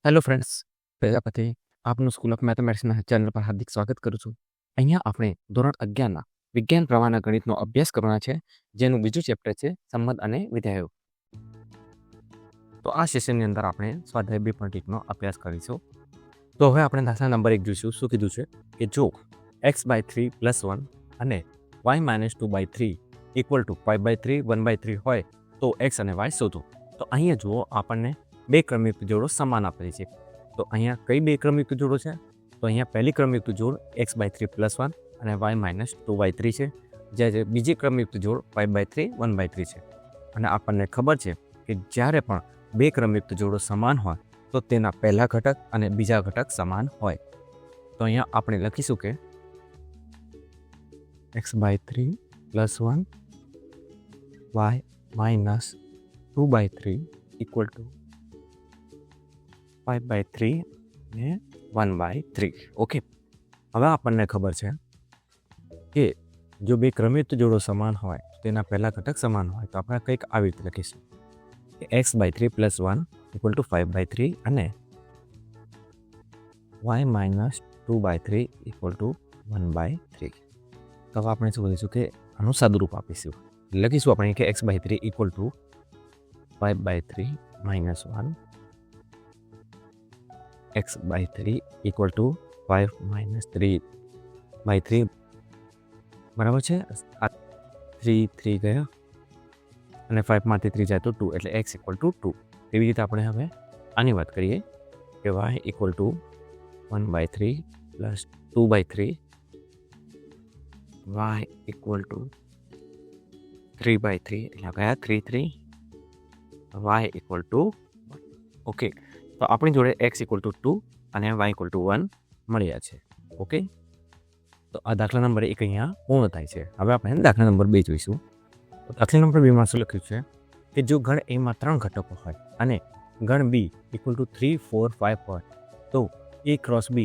Hello friends, Prajapati આપનું school of મેથેમેટિક્સના channel પર હાર્દિક સ્વાગત કરું છું. અહીંયા આપણે ધોરણ 11ના વિજ્ઞાન પ્રવાહના ગણિતનો અભ્યાસ કરવાના છે, જેનું બીજું ચેપ્ટર છે સંબંધ અને વિધેયો. તો આ સેશનની અંદર આપણે સ્વાધ્યાય 2.1નો અભ્યાસ કરીશું. તો હવે આપણે દાખલા નંબર 1 જોઈશું. શું કીધું છે કે જો x/3 + 1 અને y-2/3 = 5/3 1/3 હોય તો x અને y શોધો. તો અહીંયા જુઓ, આપણને બે ક્રમયુક્ત જોડો સમાન આપેલી છે. તો અહીંયા કઈ બે ક્રમયુક્ત જોડો છે? તો અહીંયા પહેલી ક્રમયુક્ત જોડ x/3 + 1 અને y-2/3 છે, જ્યારે બીજી ક્રમયુક્ત જોડ 5/3 1/3 છે. અને આપણને ખબર છે કે જ્યારે પણ બે ક્રમયુક્ત જોડો સમાન હોય તો તેના પહેલા ઘટક અને બીજા ઘટક સમાન હોય. તો અહીંયા આપણે લખીશું કે x/3 + 1 y-2/3 = 5/3 અને 1/3. ઓકે, હવે આપણને ખબર છે કે જો બે ક્રમયુક્ત જોડો સમાન હોય તો તેના પહેલા ઘટક સમાન હોય. તો આપણે કંઈક આવી રીતે લખીશું કે x/3 + 1 = 5/3 અને y-2/3 = 1/3. તો હવે આપણે શું કરીશું કે આનું સાદુરૂપ આપીશું. લખીશું આપણે કે x/3 = 5/3 - 1, x/3 = 5 - 3/3. બરાબર છે? આ 3 ગયા અને 5માંથી 3 જાય તો 2, એટલે x = 2. એવી રીતે આપણે હવે આની વાત કરીએ કે y = 1/3 + 2/3, y = 3/3, એટલે ગયા 3 3, y = 1. ઓકે, તો આપણી જોડે x = 2 અને y = 1 મળ્યા છે. ઓકે, તો આ દાખલા નંબર 1 અહીંયા પૂર્ણ થાય છે. હવે આપણે દાખલા નંબર 2 જોઈશું. તો દાખલા નંબર 2માં શું લખ્યું છે કે જો ગણ એમાં 3 ઘટકો હોય અને ગણ b = 3 4 5 હોય તો a × b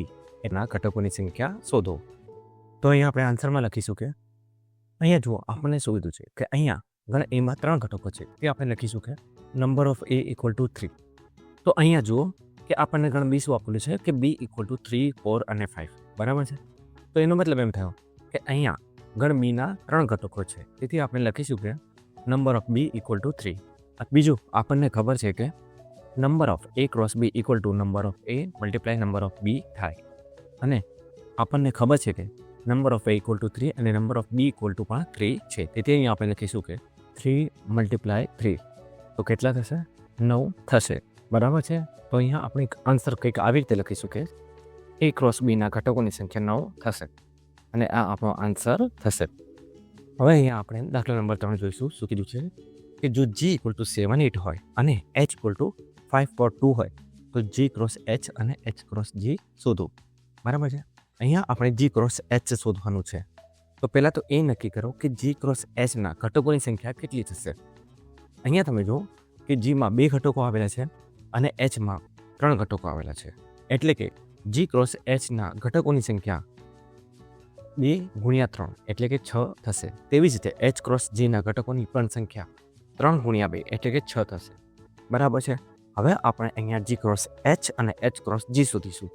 એના ઘટકોની સંખ્યા શોધો. તો અહીંયા આપણે આન્સરમાં લખીશું કે અહીંયા જુઓ, આપણને શું કીધું છે કે અહીંયા ગણ એમાં 3 ઘટકો છે, તે આપણે લખીશું કે નંબર ઓફ a = 3. તો અહીંયા જુઓ કે આપણને ગણ b શું આપેલું છે કે b = 3 4 અને 5. બરાબર છે? તો એનો મતલબ એમ થયો કે અહીંયા ગણ બીના 3 ઘટકો છે, તેથી આપણે લખીશું કે નંબર ઓફ b = 3. બીજું આપણને ખબર છે કે number of a × b = number of a × number of b થાય. અને આપણને ખબર છે કે નંબર ઓફ a = 3 અને નંબર ઓફ b = પણ 3 છે, તેથી અહીંયા આપણે લખીશું કે 3 × 3 તો કેટલા થશે? 9 થશે. બરાબર છે? તો અહીંયા આપણે આન્સર કંઈક આવી રીતે લખીશું કે a × b ના ઘટકોની સંખ્યા 9 થશે અને આ આપણો આન્સર થશે. હવે અહીંયા આપણે દાખલા નંબર 3 જોઈશું. શું કીધું છે કે જો g = 7 8 હોય અને h = 5 4 2 હોય તો g × h અને h × g શોધો. બરાબર છે? અહીંયા આપણે g × h શોધવાનું છે. તો પહેલાં તો એ નક્કી કરો કે g × h ના ઘટકોની સંખ્યા કેટલી થશે. અહીંયા તમે જુઓ કે gમાં 2 ઘટકો આવેલા છે અને hમાં 3 ઘટકો આવેલા છે, એટલે કે g × h ના ઘટકોની સંખ્યા 2 × 3 એટલે કે 6 થશે. તેવી જ રીતે h × g ના ઘટકોની પણ સંખ્યા 3 × 2 એટલે કે 6 થશે. બરાબર છે? હવે આપણે અહીંયા g × h અને h × g શોધીશું.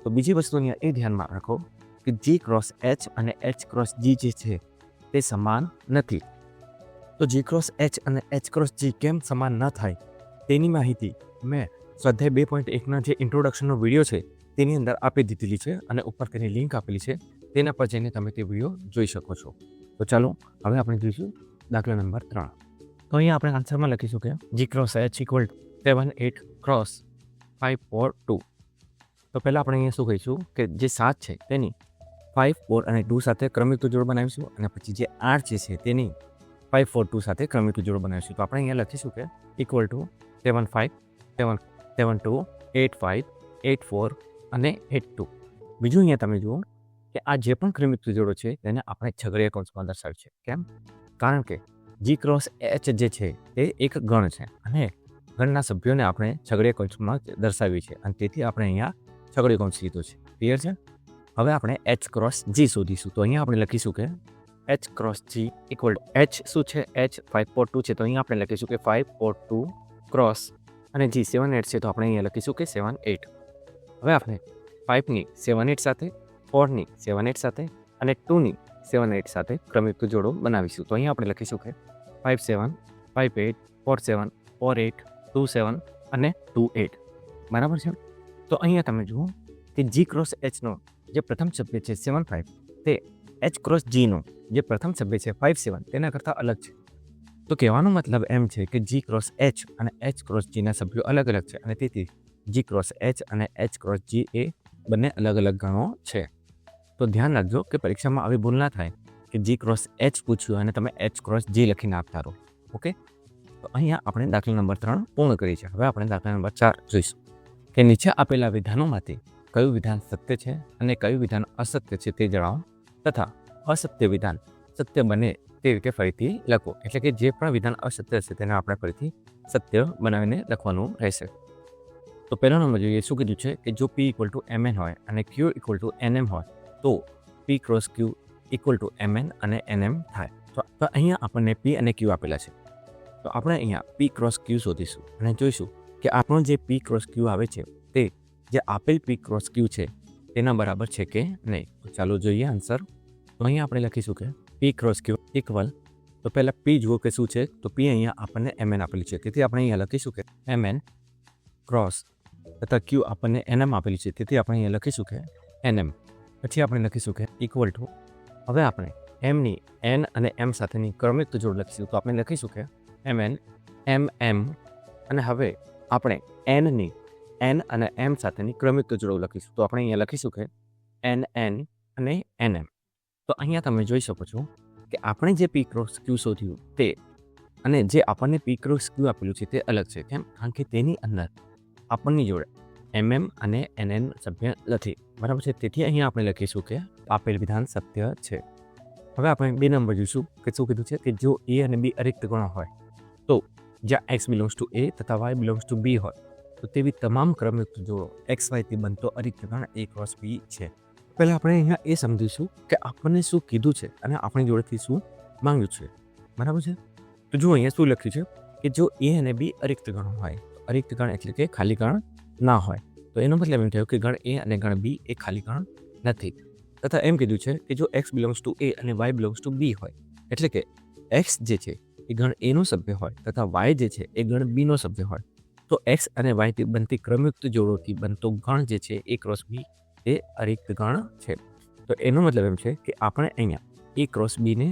તો બીજી વસ્તુ અહીંયા એ ધ્યાનમાં રાખો કે g × h અને h × g જે છે તે સમાન નથી. તો g × h અને h × g કેમ સમાન ન થાય તેની માહિતી મેં સ્વાધ્યાય 2.1ના જે ઇન્ટ્રોડક્શનનો વિડીયો છે તેની અંદર આપી દીધેલી છે અને ઉપર તેની લિંક આપેલી છે, તેના પર જઈને તમે તે વિડીયો જોઈ શકો છો. તો ચાલો હવે આપણે જોઈશું દાખલા નંબર 3. તો અહીંયા આપણે આન્સરમાં લખીશું કે g × h = 7 8 × 5 4 2. તો પહેલાં આપણે અહીંયા શું કહીશું કે જે 7 છે તેની 5 4 અને 2 સાથે ક્રમયુક્ત જોડ બનાવીશું અને પછી જે 8 જે છે તેની 5 4 2 સાથે ક્રમયુક્ત જોડ બનાવીશું. તો આપણે અહીંયા લખીશું કે = 7 5 7 7 2 8 5 8 4 અને 8 2. બીજું અહીંયા તમે જુઓ કે આ જે પણ ક્રમયુક્ત જોડો છે તેને આપણે છગડીયા કૌંસમાં દર્શાવ્યું છે. કેમ? કારણ કે g × h જે છે તે એક ગણ છે અને ગણના સભ્યોને આપણે છગડીયા કૌંસમાં દર્શાવી છે અને તેથી આપણે અહીંયા છગડીયો કૌંસ લીધો છે. ક્લિયર છે? હવે આપણે h × g શોધીશું. તો અહીંયા આપણે લખીશું કે h × g = h શું છે? h 5 4 2 છે, તો અહીંયા આપણે લખીશું કે 5 4 2 × અને જી 7 8 છે તો આપણે અહીંયા લખીશું કે 7 8. હવે આપણે 5ની 7 8 સાથે, 4ની 7 8 સાથે અને 2ની 7 8 સાથે ક્રમયુક્ત જોડો બનાવીશું. તો અહીંયા આપણે લખીશું કે 5 7 5 8 4 7 4 8 2 7 અને 2 8. બરાબર છે. તો અહીંયા તમે જુઓ કે જી ક્રોસ એચનો જે પ્રથમ સભ્ય છે 7 5 તે એચ ક્રોસ જીનો જે પ્રથમ સભ્ય છે 5 7 તેના કરતાં અલગ છે. તો કહેવાનો મતલબ એમ છે કે જી ક્રોસ એચ અને એચ ક્રોસ જીના સભ્યો અલગ અલગ છે અને તેથી જી ક્રોસ એચ અને એચ ક્રોસ જી એ બંને અલગ અલગ ગણો છે. તો ધ્યાન રાખજો કે પરીક્ષામાં આવી ભૂલ ના થાય કે જી ક્રોસ એચ પૂછ્યું અને તમે એચ ક્રોસ જી લખીને આપતા રહો. ઓકે, તો અહીંયા આપણે દાખલા નંબર 3 પૂર્ણ કરી છે. હવે આપણે દાખલા નંબર 4 જોઈશું કે નીચે આપેલા વિધાનોમાંથી કયું વિધાન સત્ય છે અને કયું વિધાન અસત્ય છે તે જણાવો તથા અસત્ય વિધાન સત્ય બને તે રીતે ફરીથી લખો. એટલે કે જે પણ વિધાન અસત્ય છે તેને આપણે ફરીથી સત્ય બનાવીને લખવાનું રહેશે. તો પહેલો નંબર જોઈએ, શું કીધું છે કે જો P = MN હોય અને Q = NM હોય તો P ક્રોસ Q = MN અને NM થાય. તો અહીંયા આપણને P અને Q આપેલા છે. તો આપણે અહીંયા P ક્રોસ Q શોધીશું અને જોઈશું કે આપણો જે P ક્રોસ Q આવે છે તે જે આપેલ P ક્રોસ Q છે તેના બરાબર છે કે નહીં. તો ચાલો જોઈએ આન્સર. તો અહીંયા આપણે લખીશું કે P ક્રોસ Q ઇક્વલ, તો પહેલાં P જુઓ કે શું છે, તો P અહીંયા આપણને MN આપેલી છે તેથી આપણે અહીંયા લખીશું કે MN ક્રોસ તથા Q આપણને NM આપેલી છે તેથી આપણે અહીંયા લખીશું કે NM. પછી આપણે લખીશું કે ઇક્વલ ટુ, હવે આપણે એમની N અને M સાથેની ક્રમિક જોડ લખીશું. તો આપણે લખીશું કે MN MM અને હવે આપણે Nની N અને M સાથેની ક્રમિક જોડો લખીશું. તો આપણે અહીંયા લખીશું કે NN અને NM. તો અહીંયા તમે જોઈ શકો છો કે આપણે જે P ક્રોસ Q શોધ્યું તે અને જે આપણને P ક્રોસ Q આપેલું છે તે અલગ છે. કેમ? કારણ કે તેની અંદર આપણની જોડે MM અને NN સભ્ય નથી. બરાબર છે. તેથી અહીંયા આપણે લખીશું કે આપેલ વિધાન સત્ય છે. હવે આપણે 2 નંબર જોઈશું કે શું કીધું છે કે જો A અને B અરિક્ત ગણ હોય તો જ્યાં X બિલોંગ્સ ટુ A તથા Y બિલોંગ્સ ટુ B હોય તો તેવી તમામ ક્રમયુક્ત જોડો XY થી બનતો અરિક્ત ગણ A ક્રોસ B છે. પહેલાં આપણે અહીંયા એ સમજીશું કે આપણને શું કીધું છે અને આપણી જોડેથી શું માંગ્યું છે. બરાબર છે. તો જો અહીંયા શું લખ્યું છે કે જો A અને B અરિક્ત ગણ હોય, તો અરિક્ત ગણ એટલે કે ખાલી ગણ ના હોય. તો એનો મતલબ એમ થયો કે ગણ A અને ગણ B એ ખાલી ગણ નથી. તથા એમ કીધું છે કે જો X બિલોંગ્સ ટુ A અને Y બિલોંગ્સ ટુ B હોય એટલે કે X જે છે એ ગણ A નો સભ્ય હોય તથા Y જે છે એ ગણ B નો સભ્ય હોય તો X અને Y થી બનતી ક્રમયુક્ત જોડોથી બનતો ગણ જે છે A ક્રોસ B એ અરિક્ત ગણ છે. તો એનો મતલબ એમ છે કે આપણે અહીંયા A ક્રોસ B ને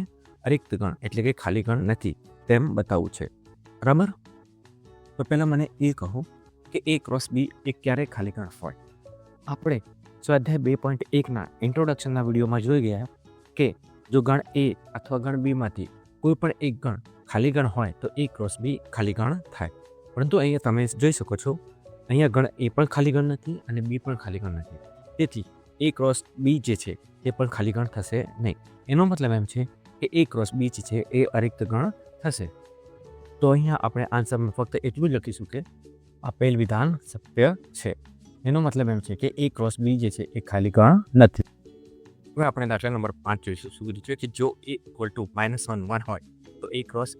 અરિક્ત ગણ એટલે કે ખાલી ગણ નથી તેમ બતાવવું છે. બરાબર. તો પહેલાં મને એ કહો કે A ક્રોસ B એ ક્યારે ખાલી ગણ હોય. આપણે સ્વાધ્યાય 2.1ના ઇન્ટ્રોડક્શનના વિડીયોમાં જોઈ ગયા કે જો ગણ A અથવા ગણ Bમાંથી કોઈ પણ એક ગણ ખાલી ગણ હોય તો A ક્રોસ B ખાલી ગણ થાય. પરંતુ અહીંયા તમે જોઈ શકો છો અહીંયા ગણ A પણ ખાલી ગણ નથી અને B પણ ખાલી ગણ નથી. તેથી A ક્રોસ B જે છે એ પણ ખાલી ગણ થશે નહીં. એનો મતલબ એમ છે કે A ક્રોસ B જે છે એ અરિક્ત ગણ થશે. તો અહીંયા આપણે આન્સરમાં ફક્ત એટલું જ લખીશું કે આપેલ વિધાન સત્ય છે. એનો મતલબ એમ છે કે A ક્રોસ B જે છે એ ખાલી ગણ નથી. હવે આપણે દાખલા નંબર 5 જોઈશું. શું કીધું છે કે જો A = -1 1 હોય તો A ક્રોસ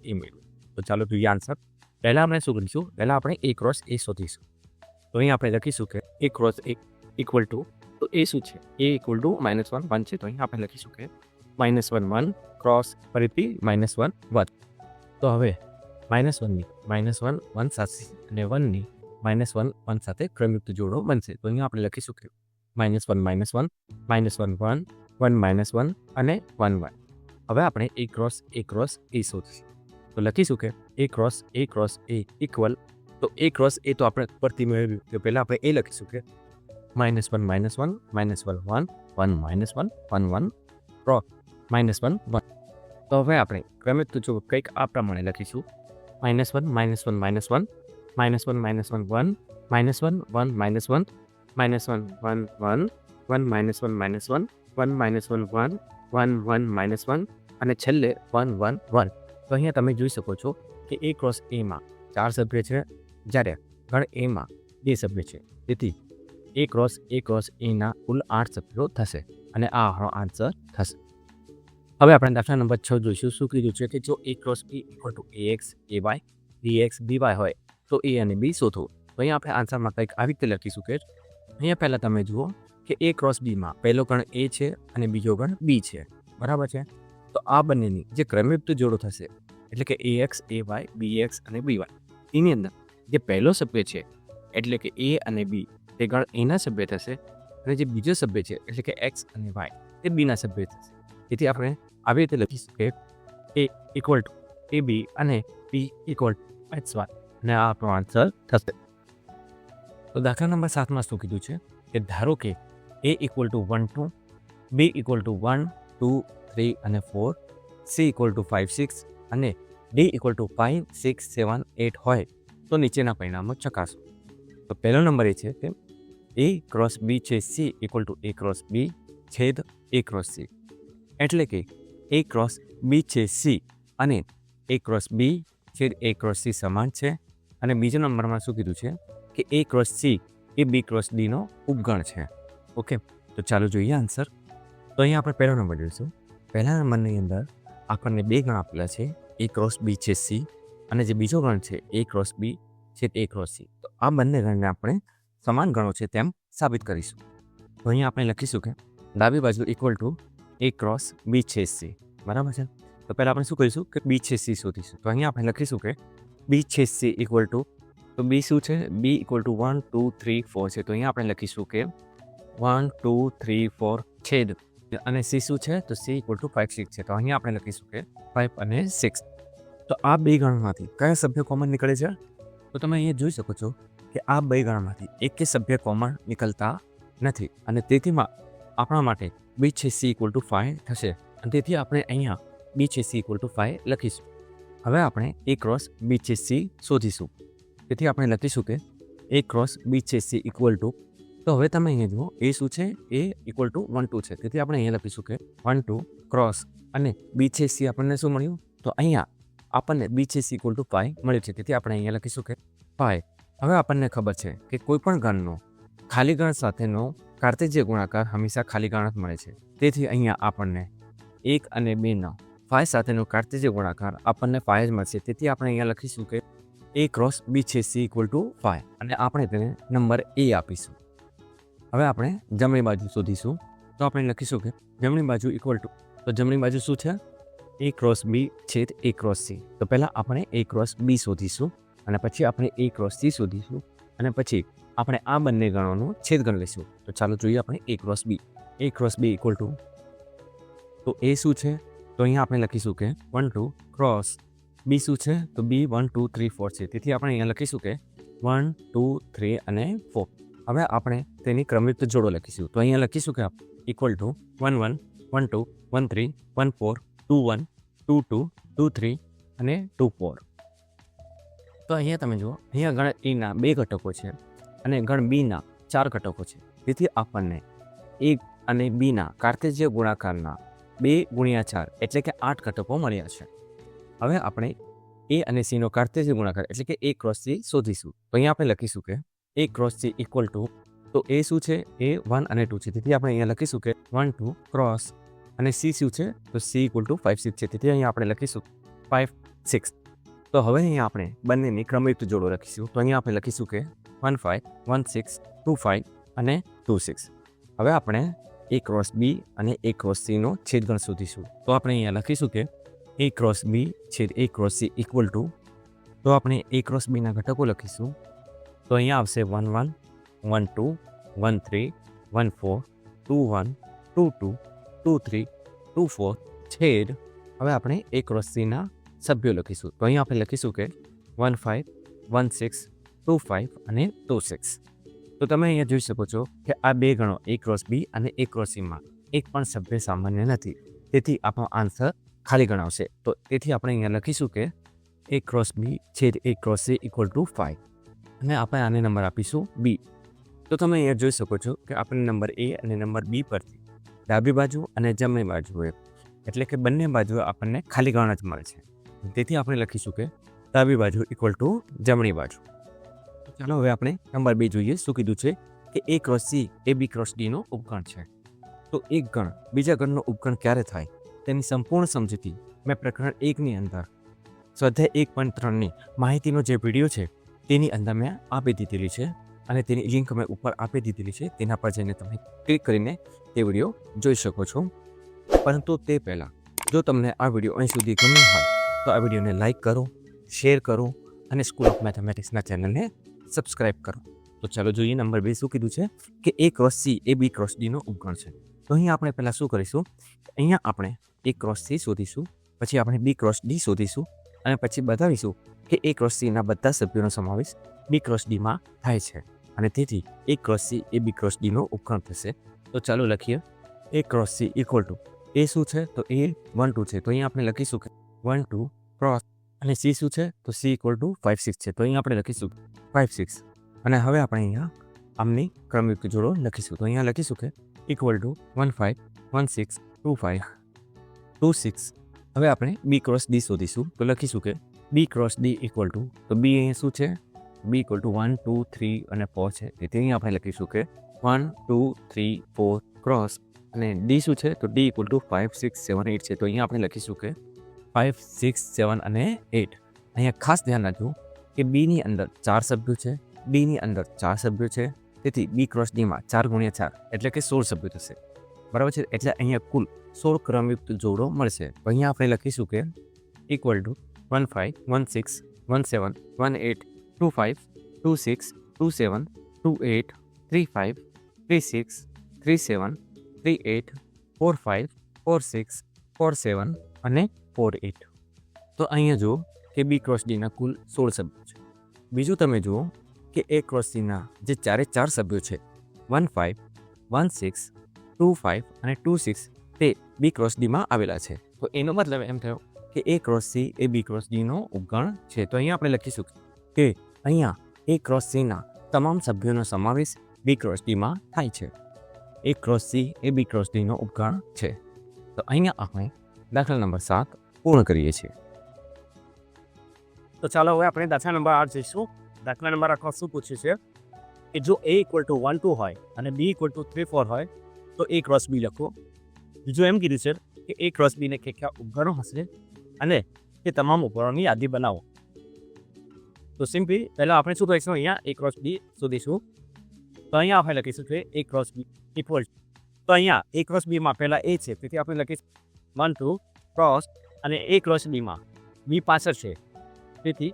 A મેળવો. તો ચાલો જોઈએ આન્સર. પહેલાં આપણે શું કરીશું, પહેલાં આપણે A ક્રોસ A શોધીશું. તો અહીં આપણે લખીશું કે A cross A equal to, તો એ શું છે, A = -1 1 છે. તો અહીં આપણે લખીશું કે -1 1 ક્રોસ ફરીથી -1 1. તો હવે -1ની -1 1 સાથે અને 1ની -1 1 સાથે ક્રમયુક્ત જોડો બનશે. તો અહીંયા આપણે લખીશું કે -1 -1 -1 1 1 -1 અને 1 1. હવે આપણે A ક્રોસ A શોધીશું. તો લખીશું કે A ક્રોસ A ઇક્વલ, તો A ક્રોસ A તો આપણે પરથી મેળવ્યું. તો પહેલાં આપણે એ લખીશું કે -1 -1 -1 1 1 -1 1 1 ક્રોસ -1 1. તો હવે આપણે ક્રમયુક્ત જો કંઈક આ પ્રમાણે લખીશું -1 -1 -1 -1 -1 -1 1 -1 1 -1 -1 1 1 1 -1 -1 1 -1 1 1 1 -1 અને છેલ્લે 1 1 1. તો અહીંયા તમે જોઈ શકો છો કે A ક્રોસ Aમાં 4 સભ્ય છે જ્યારે ગણ Aમાં 2 સભ્ય છે. તેથી A ક્રોસ Aના કુલ 8 સભ્યો થશે અને આ આપણો આન્સર થશે. હવે આપણે દાખલા નંબર 6 જોઈશું. શું કીધું છે કે જો A cross B = AX AY BX BY હોય તો એ અને બી શોધો. તો અહીંયા આપણે આન્સરમાં કંઈક આવી રીતે લખીશું કે અહીંયા પહેલાં તમે જુઓ કે એ ક્રોસ બીમાં પહેલો ગણ એ છે અને બીજો ગણ બી છે, બરાબર છે. તો આ બંનેની જે ક્રમયુક્ત જોડો થશે એટલે કે A X A Y B X અને બી વાય, એની અંદર જે પહેલો સભ્ય છે એટલે કે એ અને બી તે ગણ એના સભ્ય થશે અને જે બીજો સભ્ય છે એટલે કે એક્સ અને વાય તે બીના સભ્ય થશે. તેથી આપણે આવી રીતે લખીશું કે એ ઇક્વલ ટુ એ બી અને બી ઇક્વલ ટુ એક્સ વાય અને આ આપણો આન્સર થશે. તો દાખલા નંબર 7માં શું કીધું છે કે ધારો કે A equal to 1 2, B equal to 1 2 3 અને 4, સી ઇક્વલ ટુ 5 6 અને ડી ઇક્વલ ટુ 5 6 7 8 હોય તો નીચેના પરિણામો ચકાસો. તો પહેલો નંબર એ છે કે એ ક્રોસ બી છે C equal to A cross B છેદ એ ક્રોસ સી, એટલે કે એ ક્રોસ બી છે સી અને એ ક્રોસ બી છેદ એ ક્રોસ સી સમાન છે. અને બીજા નંબરમાં શું કીધું છે કે એ ક્રોસ સી એ બી ક્રોસ ડીનો ઉપગણ છે. ઓકે, તો ચાલો જોઈએ આન્સર. તો અહીંયા આપણે પહેલો નંબર જોઈશું. પહેલા નંબરની અંદર આપણને બે ગણ આપેલા છે, એ ક્રોસ બી છે સી અને જે બીજો ગણ છે એ ક્રોસ બી છે એ ક્રોસ સી. તો આ બંને ગણને આપણે સમાન ગણો છે તેમ સાબિત કરીશું. તો અહીંયા આપણે લખીશું કે ડાબી બાજુ equal to A cross B છે સી, બરાબર છે. તો પહેલાં આપણે શું કરીશું કે બી છે સી શોધીશું. તો અહીંયા આપણે લખીશું કે બી છે સી ઇક્વલ ટુ, તો બી શું છે, બી ઇક્વલ ટુ 1 2 3 4 છે. તો અહીંયા આપણે લખીશું કે 1 2 3 4 છેદ અને સી શું છે તો સી ઇક્વલ ટુ 5 6 છે. તો અહીંયા આપણે લખીશું કે 5 અને 6. તો આ બે ગણમાંથી કયા સભ્ય કોમન નીકળે છે? તો તમે અહીંયા જોઈ શકો છો કે આ બે ગણમાંથી એક કે સભ્ય કોમન નીકળતા નથી અને તેથી આપણા માટે બી છે સી ઇક્વલ ટુ 5 થશે અને તેથી આપણે અહીંયા બી છે સી ઇક્વલ ટુ 5 લખીશું. હવે આપણે એ ક્રોસ બી છે સી શોધીશું. તેથી આપણે લખીશું કે એ ક્રોસ બી છે સી ઇક્વલ ટુ, તો હવે તમે અહીંયા જુઓ એ શું છે, એ ઇક્વલ ટુ 1 2 છે. તેથી આપણે અહીંયા લખીશું કે 1 2 ક્રોસ અને બી છે સી આપણને શું મળ્યું, તો અહીંયા આપણને બી છે સી ઇક્વલ ટુ 5 મળ્યું છે. તેથી આપણે અહીંયા લખીશું કે 5. હવે આપણને ખબર છે કે કોઈ પણ ગણનો ખાલી ગણ સાથેનો કાર્તેજીય ગુણાકાર હંમેશા ખાલી ગણ જ મળે છે. તેથી અહીંયા આપણને 1 અને 2નો 5 સાથેનો કાર્તેજીય ગુણાકાર આપણને 5 જ મળશે. તેથી આપણે અહીંયા લખીશું કે એ ક્રોસ બી છે સી ઇક્વલ ટુ 5 અને આપણે તેને નંબર એ આપીશું. હવે આપણે જમણી બાજુ શોધીશું. તો આપણે લખીશું કે જમણી બાજુ ઇક્વલ ટુ, તો જમણી બાજુ શું છે, એ ક્રોસ બી છેદ એ ક્રોસ સી. તો પહેલાં આપણે એ ક્રોસ બી શોધીશું અને પછી આપણે એ ક્રોસ સી શોધીશું અને પછી આપણે આ બંને ગણોનું છેદગણ લઈશું. તો ચાલો જોઈએ આપણે A cross B. A cross B equal to, તો એ શું છે, તો અહીંયા આપણે લખીશું કે 1 2 ક્રોસ બી શું છે, તો બી 1 2 3 4 છે. તેથી આપણે અહીંયા લખીશું કે 1 2 3 અને 4. હવે આપણે તેની ક્રમયુક્ત જોડો લખીશું. તો અહીંયા લખીશું કે ઇક્વલ ટુ 1 1 1 2 1 3 1 4 2 1 2 2 2 3 અને 2 4. તો અહીંયા તમે જુઓ, અહીંયા ગણ એના 2 ઘટકો છે અને ગણ બીના 4 ઘટકો છે. તેથી આપણને એ અને બીના કાર્તેજીય ગુણાકારના 2 ગુણ્યા 4 એટલે કે 8 ઘટકો મળ્યા છે. હવે આપણે એ અને સીનો કાર્તેજીય ગુણાકાર એટલે કે એ ક્રોસ સી શોધીશું. તો અહીંયા આપણે લખીશું કે એ ક્રોસ સી ઇક્વલ ટુ, તો એ શું છે, એ 1 અને 2 છે. તેથી આપણે અહીંયા લખીશું કે 1 2 ક્રોસ અને સી શું છે, તો સી ઇક્વલ ટુ 5 6 છે. તેથી અહીંયા આપણે લખીશું 5 6. તો હવે અહીંયા આપણે બંનેની ક્રમયુક્ત જોડો લખીશું. તો અહીંયા આપણે લખીશું કે 1 5 1 6 2 5 અને 2 6. હવે આપણે એ ક્રોસ બી અને એ ક્રોસ સીનો છેદગણ શોધીશું. તો આપણે અહીંયા લખીશું કે એ ક્રોસ બી છેદ A cross C equal to, તો આપણે એ ક્રોસ બીના ઘટકો લખીશું. તો અહીંયા આવશે 1 1 1 2 1 3 1 4 2 1 2 2 2 3 2 4 છેદ, હવે આપણે એ ક્રોસ સીના સભ્યો લખીશું. તો અહીંયા આપણે લખીશું કે 1 5 1 6 2 5 અને 2 6. તો તમે અહીંયા જોઈ શકો છો કે આ બે ગણો એ ક્રોસ બી અને એ ક્રોસ સીમાં એક પણ સભ્ય સામાન્ય નથી. તેથી આપણો આન્સર ખાલી ગણાવશે. તો તેથી આપણે અહીંયા લખીશું કે એ ક્રોસ બી છેદ A cross C equal two 5 અને આપણે આને નંબર આપીશું બી. તો તમે અહીંયા જોઈ શકો છો કે આપણે નંબર એ અને નંબર બી પરથી ડાબી બાજુ અને જમણી બાજુએ એટલે કે બંને બાજુએ આપણને ખાલી ગણ જ મળે છે. તેથી આપણે લખીશું કે ડાબી બાજુ ઇક્વલ ટુ જમણી બાજુ. ચાલો હવે આપણે નંબર 2 જોઈએ. શું કીધું છે કે એ ક્રોસ સી એ બી ક્રોસ ડીનો ઉપગણ છે. તો એક ગણ બીજા ગણનો ઉપગણ ક્યારે થાય તેની સંપૂર્ણ સમજૂતી મેં પ્રકરણ 1ની અંદર સ્વાધ્યાય 1.3ની માહિતીનો જે વિડીયો છે તેની અંદર મેં આપી દીધેલી છે અને તેની લિંક મેં ઉપર આપી દીધેલી છે. તેના પર જઈને તમે ક્લિક કરીને તે વિડીયો જોઈ શકો છો. પરંતુ તે પહેલાં જો તમને આ વિડીયો અહીં સુધી ગમ્યો હોય તો આ વિડીયોને લાઇક કરો, શેર કરો અને સ્કૂલ ઓફ મેથેમેટિક્સના ચેનલને સબસ્ક્રાઇબ કરો. તો ચાલો જોઈએ નંબર 2 શું કીધું છે કે A ક્રોસ C એ B ક્રોસ Dનો ઉપગણ છે. તો અહીંયા આપણે પહેલાં શું કરીશું, અહીંયા આપણે A ક્રોસ C શોધીશું, પછી આપણે B ક્રોસ D શોધીશું અને પછી બતાવીશું કે A ક્રોસ Cના બધા સભ્યોનો સમાવેશ B ક્રોસ Dમાં થાય છે અને તેથી A ક્રોસ C એ B ક્રોસ Dનો ઉપગણ થશે. તો ચાલો લખીએ A cross C equal to A શું છે તો A 1 2 છે. તો અહીંયા આપણે લખીશું કે 1 2 ક્રોસ અને C શું છે તો C ઇક્વલ ટુ 5 6 છે. તો અહીંયા આપણે લખીશું 5 6 અને હવે આપણે અહીંયા આમની ક્રમયુક્ત જોડો લખીશું. તો અહીંયા લખીશું કે ઇક્વલ ટુ 1 5 1 6 2 5 2 6. હવે આપણે B ક્રોસ D શોધીશું. તો લખીશું કે B cross D equal to, તો B અહીંયા શું છે, B ઇક્વલ ટુ 1 2 3 અને 4 છે. તેથી અહીંયા આપણે લખીશું કે 1 2 3 4 ક્રોસ અને D શું છે તો D ઇક્વલ ટુ 5 6 7 8 છે. તો અહીંયા આપણે લખીશું કે 5 6 7 અને 8. અહીંયા ખાસ ધ્યાન રાખજો કે Bની અંદર 4 સભ્યો છે, Dની અંદર 4 સભ્યો છે. તેથી B ક્રોસ Dમાં 4 ગુણ્યા 4 એટલે કે 16 સભ્યો થશે. બરાબર છે. એટલે અહીંયા કુલ 16 ક્રમયુક્ત જોડો મળશે. તો અહીંયા આપણે લખીશું કે ઇક્વલ ટુ 1 5 1 6 1 7 1 8 2 5 2 6 2 7 2 8 3 5 3 6 3 7 3 8 4 5 4 6 4 7 અને 4 8. તો અહીંયા જુઓ કે B ક્રોસ Dના કુલ 16 સભ્યો છે. બીજું તમે જુઓ કે A ક્રોસ Cના જે 4 સભ્યો છે 1 5 1 6 2 5 અને 2 6 તે B ક્રોસ Dમાં આવેલા છે. તો એનો મતલબ એમ થયો કે A ક્રોસ C એ B ક્રોસ Dનો ઉપગણ છે. તો અહીંયા આપણે લખીશું કે અહીંયા A ક્રોસ Cના તમામ સભ્યોનો સમાવેશ B ક્રોસ Dમાં થાય છે. A ક્રોસ C એ B ક્રોસ Dનો ઉપગણ છે. તો અહીંયા આપણે દાખલા નંબર 7 પૂર્ણ કરીએ છીએ. તો ચાલો હવે આપણે દાખલા નંબર 8 જઈશું. દાખલા નંબર 8 શું પૂછે છે કે જો A ઇક્વલ ટુ 1 2 હોય અને B ઇક્વલ ટુ 3 4 હોય તો A ક્રોસ B લખો. બીજું એમ કીધું છે કે A ક્રોસ B ને કયા ઉપગણો હશે અને તે તમામ ઉપગણોની યાદી બનાવો. તો સિમ્પલી પહેલાં આપણે શું કરીશું, અહીંયા A ક્રોસ B શોધીશું. તો અહીંયા આપણે લખીશું કે A ક્રોસ B ઇક્વલ, તો અહીંયા A ક્રોસ Bમાં પહેલાં A છે તેથી આપણે લખીશું 1 2 ક્રોસ અને A ક્રોસ Bમાં B પાછળ છે તેથી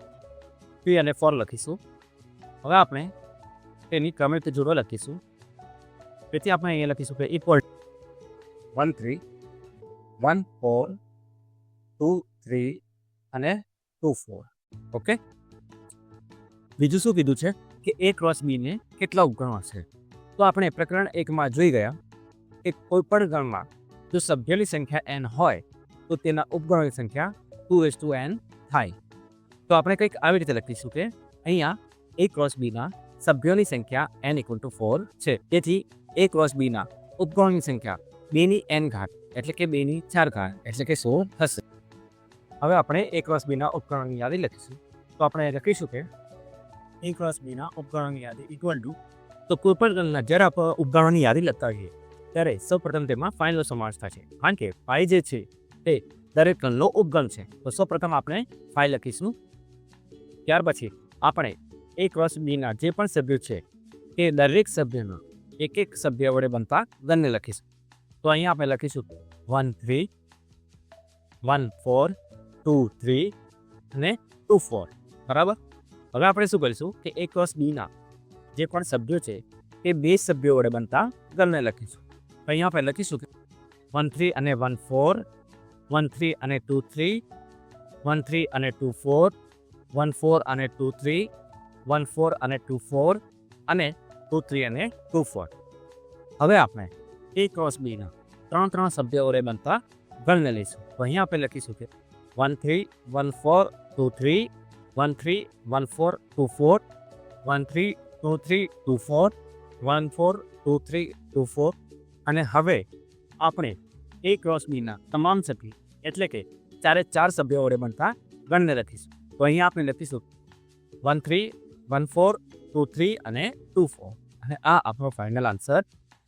3 અને 4 લખીશું. હવે આપણે તેની ક્રમયુક્ત જોડો લખીશું. તેથી આપણે અહીંયા લખીશું કે ઇક્વલ 1 3 1 4 2 3 અને 2 4. ઓકે. બીજું શું કીધું છે કે A ક્રોસ B ને કેટલા ઉપગણો છે. તો આપણે પ્રકરણ 1માં જોઈ ગયા કે કોઈપણ ગણમાં જો સભ્યોની સંખ્યા n હોય તો તેના ઉપગણોની સંખ્યા 2n થાય. તો આપણે કંઈક આવી રીતે લખીશું કે અહીંયા A ક્રોસ Bના સભ્યોની સંખ્યા n ઇક્વલ ટુ 4 છે. તેથી A ક્રોસ Bના ઉપગણોની સંખ્યા 2ની n ઘાત એટલે કે 2ની 4 ઘાત એટલે કે 16 થશે. હવે આપણે A ક્રોસ Bના ઉપગણોની યાદી લખીશું. તો આપણે લખીશું કે A ક્રોસ Bના ઉપગણોની યાદી ઇક્વલ ટુ, તો કોઈપણ ગણના જ્યારે આપણે ઉપગણોની યાદી લખતા હોઈએ ત્યારે સૌપ્રથમ તેમાં ફાઇલનો સમાવેશ થાય છે. કારણ કે ફાઇલ જે છે તે દરેક ગણનો ઉપગણ છે. તો સૌપ્રથમ આપણે ફાઇલ લખીશું. ત્યાર પછી આપણે A ક્રોસ Bના જે પણ સભ્યો છે તે દરેક સભ્યના એક એક સભ્ય વડે બનતા ગણને લખીશું. તો અહીંયા આપણે લખીશું 1 3 1 4 2 3 અને 2 4. બરાબર. હવે આપણે શું કરીશું કે A ક્રોસ Bના જે પણ સભ્યો છે તે 2 સભ્યો વડે બનતા ગણને લખીશું. તો અહીંયા આપણે લખીશું કે 1 3 અને 1 4 1 3 અને 2 3 1 3 અને 2 4 1 4 અને 2 3 1 4 અને 2 4 અને 2 3 અને 2 4. હવે આપણે A ક્રોસ Bના 3 સભ્યો વડે બનતા ગણને લઈશું. તો અહીંયા આપણે લખીશું કે 1 3 1 4 2 3 1 3 1 4 2 4 1 3 2 3 2 4 1 4 2 3 2 4. અને હવે આપણે A ક્રોસ Bના તમામ સભ્યો એટલે કે 4 સભ્યો વડે બનતા ગણને લખીશું. તો અહીંયા આપણે લખીશું 1 3 1 4 2 3 અને 2 4 અને આ આપણો ફાઇનલ આન્સર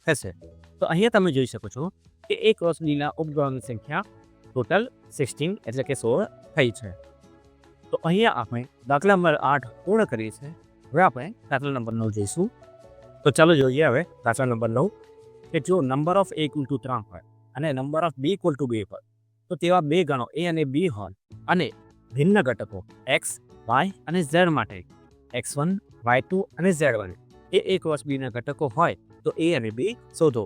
થશે. તો અહીંયા તમે જોઈ શકો છો કે A ક્રોસ Bના ઉપગણોની સંખ્યા ટોટલ 16 એટલે કે 16 થઈ છે. તો અહીંયા આપણે દાખલા નંબર 8 પૂર્ણ કરીએ છીએ. હવે આપણે દાખલા નંબર 9 જોઈશું. તો ચાલો જોઈએ હવે દાખલા નંબર 9 કે જો number of a equal to 3 હોય અને number of b equal to 2 હોય તો તેવા બે ગણો a અને b હોય અને ભિન્ન ઘટકો x, y અને z માટે x1, y2 અને z1 A a cross b ના ઘટકો હોય તો a અને b શોધો.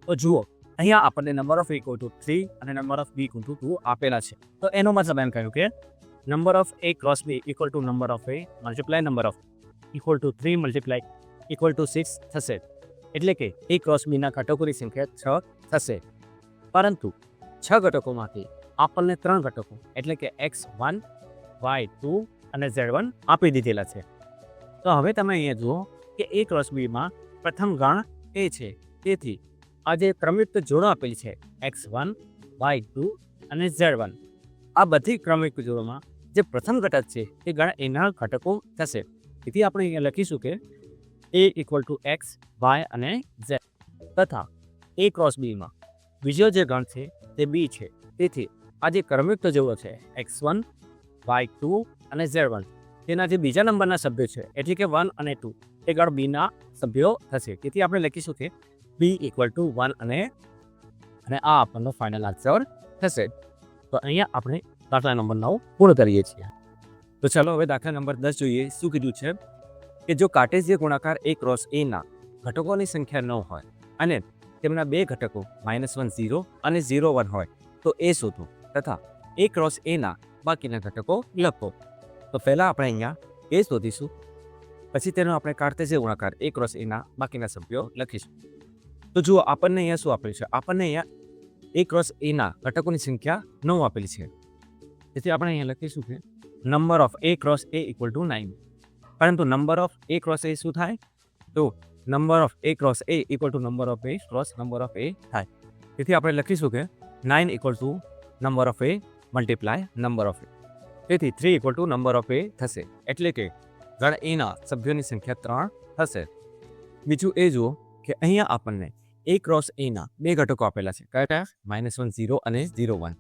તો જુઓ અહીંયા આપણને number of a equal to 3 અને number of b equal to 2 આપેલા છે. તો એનો મતલબ એમ કહ્યું કે number of a cross b equal to number of a multiply number of equal to 3 multiply equal to 6 થશે. એટલે કે a ક્રોસ b ના ઘટકોની સંખ્યા 6 થશે. પરંતુ 6 ઘટકોમાંથી આપણને 3 ઘટકો એટલે કે x1, y2 અને z1 આપી દીધેલા છે. તો હવે તમે અહીંયા જુઓ કે a ક્રોસ b માં પ્રથમ ગણ a છે. તેથી આ જે ક્રમયુક્ત જોડો આપેલ છે x1, y2 અને z1 આ બધી ક્રમયુક્ત જોડોમાં જે પ્રથમ ઘટક છે તે ગણ એના ઘટકો થશે. તેથી આપણે અહીંયા લખીશું કે a equal to x, y અને z તથા a ક્રોસ b માં બીજો જે ગણ છે તે b છે. તેથી આ જે ક્રમયુક્ત જોડો છે x1, y2 અને z1 તેના જે બીજા નંબરના સભ્યો છે એટલે કે 1 અને 2 એ ગણ b ના સભ્યો થશે. તેથી આપણે લખીશું કે b ઇક્વલ ટુ 1 અને આ આપણનો ફાઇનલ આન્સર થશે. તો અહીંયા આપણે દાખલા નંબર 9 પૂર્ણ કરીએ છીએ. તો ચાલો હવે દાખલા નંબર 10 જોઈએ. શું કીધું છે કે જો કાર્ટેશિયન ગુણાકાર a ક્રોસ a ના ઘટકોની સંખ્યા 9 હોય અને તેમના બે ઘટકો -1 0 અને 0 1 હોય તો a શોધો તથા a ક્રોસ a ના બાકીના ઘટકો લખો. તો પહેલાં આપણે અહીંયા a શોધીશું, પછી તેનો આપણે કાર્ટેશિયન ગુણાકાર a ક્રોસ a ના બાકીના સભ્યો લખીશું. તો જુઓ આપણને અહીંયા શું આપેલું છે, આપણને અહીંયા a ક્રોસ a ના ઘટકોની સંખ્યા 9 આપેલી છે. તેથી આપણે અહીંયા લખીશું કે number of a cross a equal to 9. પરંતુ number of a cross a શું થાય તો number of a cross a equal to number of a cross number of a થાય. તેથી આપણે લખીશું કે 9 equal to number of a multiply number of a. તેથી 3 equal to number of a થશે. એટલે કે ગણ a ના સભ્યોની સંખ્યા 3 થશે. બીજું એ જુઓ કે અહીંયા આપણને a ક્રોસ a ના બે ઘટકો આપેલા છે. કયા? -1 0 અને 0 1.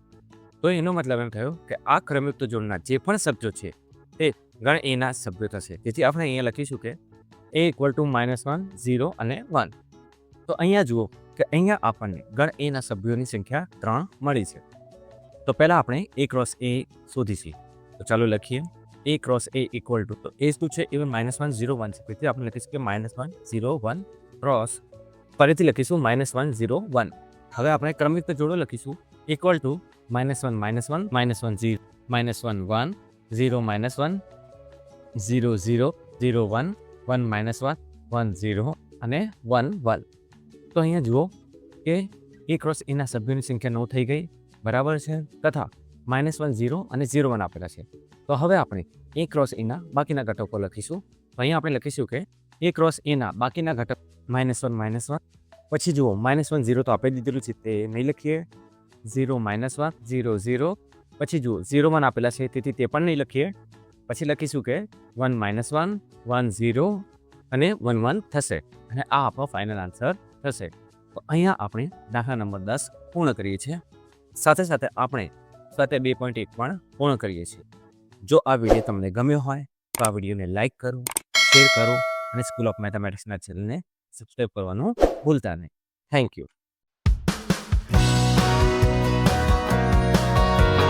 તો એનો મતલબ એમ થયો કે આ ક્રમયુક્ત જોડના જે પણ સભ્યો છે તે ગણ a ના સભ્યો થશે. તેથી આપણે અહીંયા લખીશું કે a ઇક્વલ ટુ -1 0 અને 1. તો અહીંયા જુઓ કે અહીંયા આપણને ગણ a ના સભ્યોની સંખ્યા 3 મળી છે. તો પહેલાં આપણે a ક્રોસ a શોધીશું. તો ચાલો લખીએ a cross a equal to, તો a શું છે એ -1 0 1 છે. તેથી આપણે લખીશું કે -1 0 1 ક્રોસ, ફરીથી લખીશું -1 0 1. હવે આપણે ક્રમયુક્ત જોડો લખીશું ઇક્વલ ટુ -1 -1 -1 0 -1 1 0 -1 0 0 0 1 1 -1 1 0 અને 1 1. તો અહીંયા જુઓ કે a ક્રોસ a ના સભ્યોની સંખ્યા 9 થઈ ગઈ, બરાબર છે, તથા -1 0 અને 0 1 આપેલા છે. તો હવે આપણે a ક્રોસ a ના બાકીના ઘટકો લખીશું. તો અહીંયા આપણે લખીશું કે a ક્રોસ a ના બાકીના ઘટક -1 -1, પછી જુઓ -1 0 તો આપી દીધેલું છે તે નહીં લખીએ, 0 -1 0 0, પછી જુઓ 0 1 આપેલા છે તેથી તે પણ નહીં લખીએ. પછી લખીશું કે 1 -1 1 0 અને 1 1 થશે અને આ આપણો ફાઇનલ આન્સર થશે. તો અહીંયા આપણે દાખલા નંબર 10 પૂર્ણ કરીએ છીએ. સાથે સાથે આપણે સાથે 2.1 પણ પૂર્ણ કરીએ છીએ. જો આ વિડીયો તમને ગમ્યો હોય તો આ વિડીયોને લાઇક કરો, શેર કરો અને સ્કૂલ ઓફ મેથેમેટિક્સના ચેનલને સબસ્ક્રાઈબ કરવાનું ભૂલતા નહીં. Thank you.